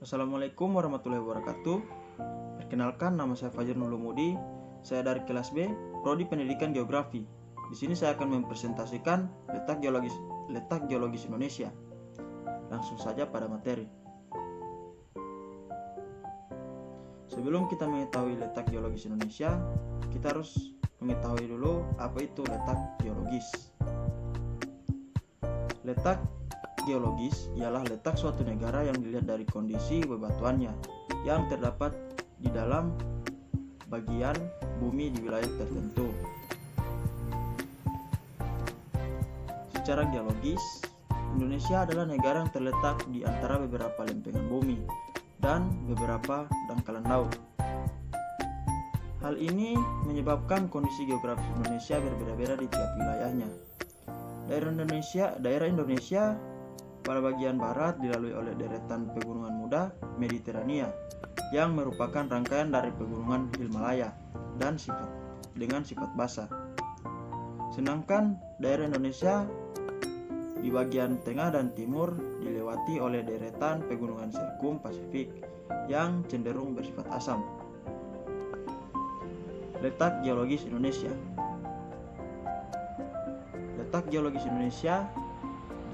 Assalamualaikum warahmatullahi wabarakatuh. Perkenalkan, nama saya Fajar Nulumudi. Saya dari kelas B, Prodi Pendidikan Geografi. Di sini saya akan mempresentasikan letak geologis Indonesia. Langsung saja pada materi. Sebelum kita mengetahui letak geologis Indonesia, kita harus mengetahui dulu apa itu letak geologis. Letak geologis ialah letak suatu negara yang dilihat dari kondisi bebatuannya yang terdapat di dalam bagian bumi di wilayah tertentu. Secara geologis, Indonesia adalah negara yang terletak di antara beberapa lempengan bumi dan beberapa dangkalan laut. Hal ini menyebabkan kondisi geografis Indonesia berbeda-beda di tiap wilayahnya. Daerah Indonesia pada bagian barat dilalui oleh deretan pegunungan muda Mediterania yang merupakan rangkaian dari pegunungan Himalaya dan dengan sifat basah. Sedangkan daerah Indonesia di bagian tengah dan timur dilewati oleh deretan pegunungan Sirkum Pasifik yang cenderung bersifat asam. Letak geologis Indonesia. Letak geologis Indonesia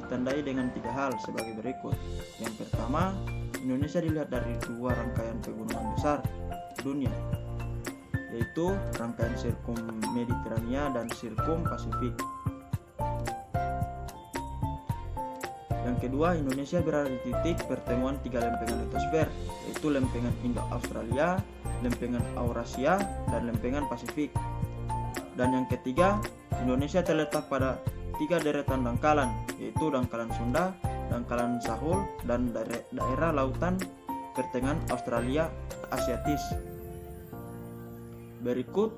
ditandai dengan 3 hal sebagai berikut. Yang pertama, Indonesia dilihat dari 2 rangkaian pegunungan besar dunia, yaitu rangkaian Sirkum Mediterania dan Sirkum Pasifik. Yang kedua, Indonesia berada di titik pertemuan 3 lempengan litosfer, yaitu lempengan Indo-Australia, lempengan Eurasia, dan lempengan Pasifik. Dan yang ketiga, Indonesia terletak pada 3 deretan dangkalan, yaitu dangkalan Sunda, dangkalan Sahul, dan daerah lautan pertengahan Australia Asiatis. Berikut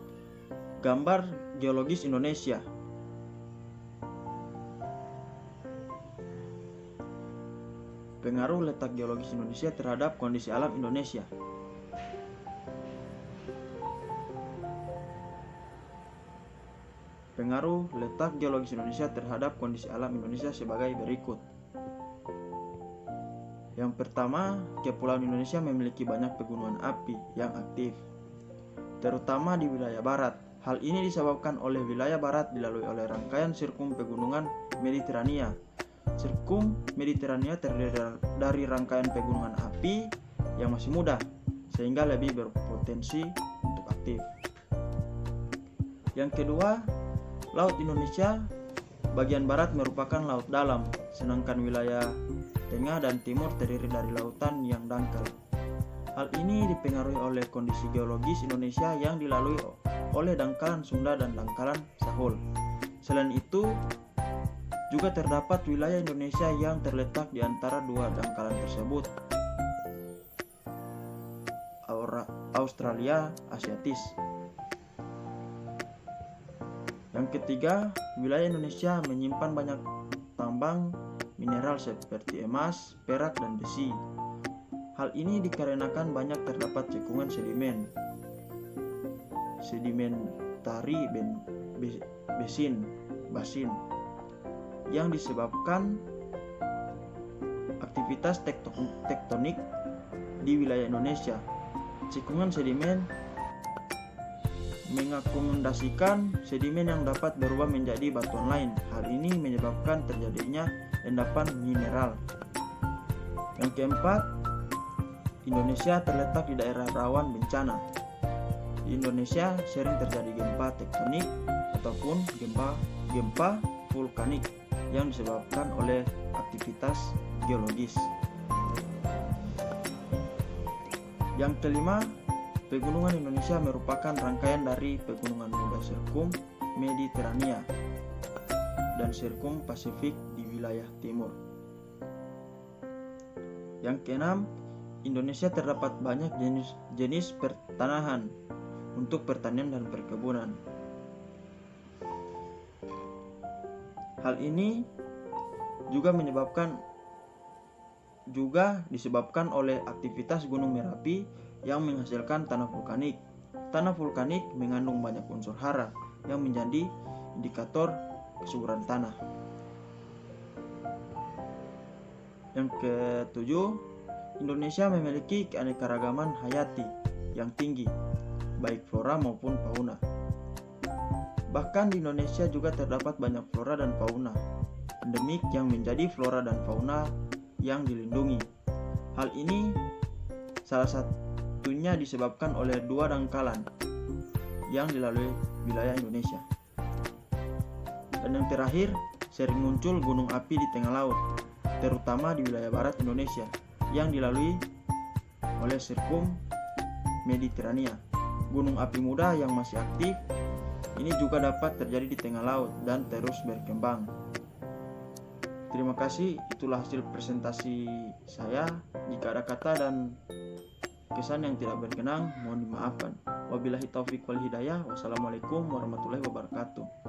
gambar geologis Indonesia. Pengaruh letak geologis Indonesia terhadap kondisi alam Indonesia. Pengaruh letak geologis Indonesia terhadap kondisi alam Indonesia sebagai berikut. Yang pertama, Kepulauan Indonesia memiliki banyak pegunungan api yang aktif, terutama di wilayah barat. Hal ini disebabkan oleh wilayah barat dilalui oleh rangkaian sirkum pegunungan Mediterania. Sirkum Mediterania terdiri dari rangkaian pegunungan api yang masih muda, sehingga lebih berpotensi untuk aktif. Yang kedua, Laut Indonesia bagian barat merupakan laut dalam, sedangkan wilayah tengah dan timur terdiri dari lautan yang dangkal. Hal ini dipengaruhi oleh kondisi geologis Indonesia yang dilalui oleh dangkalan Sunda dan dangkalan Sahul. Selain itu, juga terdapat wilayah Indonesia yang terletak di antara 2 dangkalan tersebut, Australia Asiatis. Yang ketiga, wilayah Indonesia menyimpan banyak tambang mineral seperti emas, perak, dan besi. Hal ini dikarenakan banyak terdapat cekungan sedimentari basin yang disebabkan aktivitas tektonik di wilayah Indonesia. Cekungan sedimen mengakomodasikan sedimen yang dapat berubah menjadi batuan lain. Hal ini menyebabkan terjadinya endapan mineral. Yang keempat, Indonesia terletak di daerah rawan bencana. Di Indonesia sering terjadi gempa tektonik ataupun gempa vulkanik yang disebabkan oleh aktivitas geologis. Yang kelima, pegunungan Indonesia merupakan rangkaian dari pegunungan muda Sirkum Mediterania dan Sirkum Pasifik di wilayah timur. Yang keenam, Indonesia terdapat banyak jenis pertanahan untuk pertanian dan perkebunan. Hal ini juga disebabkan oleh aktivitas Gunung Merapi yang menghasilkan tanah vulkanik. Tanah vulkanik mengandung banyak unsur hara yang menjadi indikator kesuburan tanah. Yang ketujuh, Indonesia memiliki keanekaragaman hayati yang tinggi, baik flora maupun fauna. Bahkan di Indonesia juga terdapat banyak flora dan fauna endemik yang menjadi flora dan fauna yang dilindungi. Hal ini salah satunya disebabkan oleh dua dangkalan yang dilalui wilayah Indonesia. Dan yang terakhir, sering muncul gunung api di tengah laut, terutama di wilayah barat Indonesia yang dilalui oleh sirkum Mediterania. Gunung api muda yang masih aktif ini juga dapat terjadi di tengah laut dan terus berkembang. Terima kasih, itulah hasil presentasi saya. Jika ada kata dan kesan yang tidak berkenan, mohon dimaafkan. Wabillahi taufiq wal hidayah. Wassalamualaikum warahmatullahi wabarakatuh.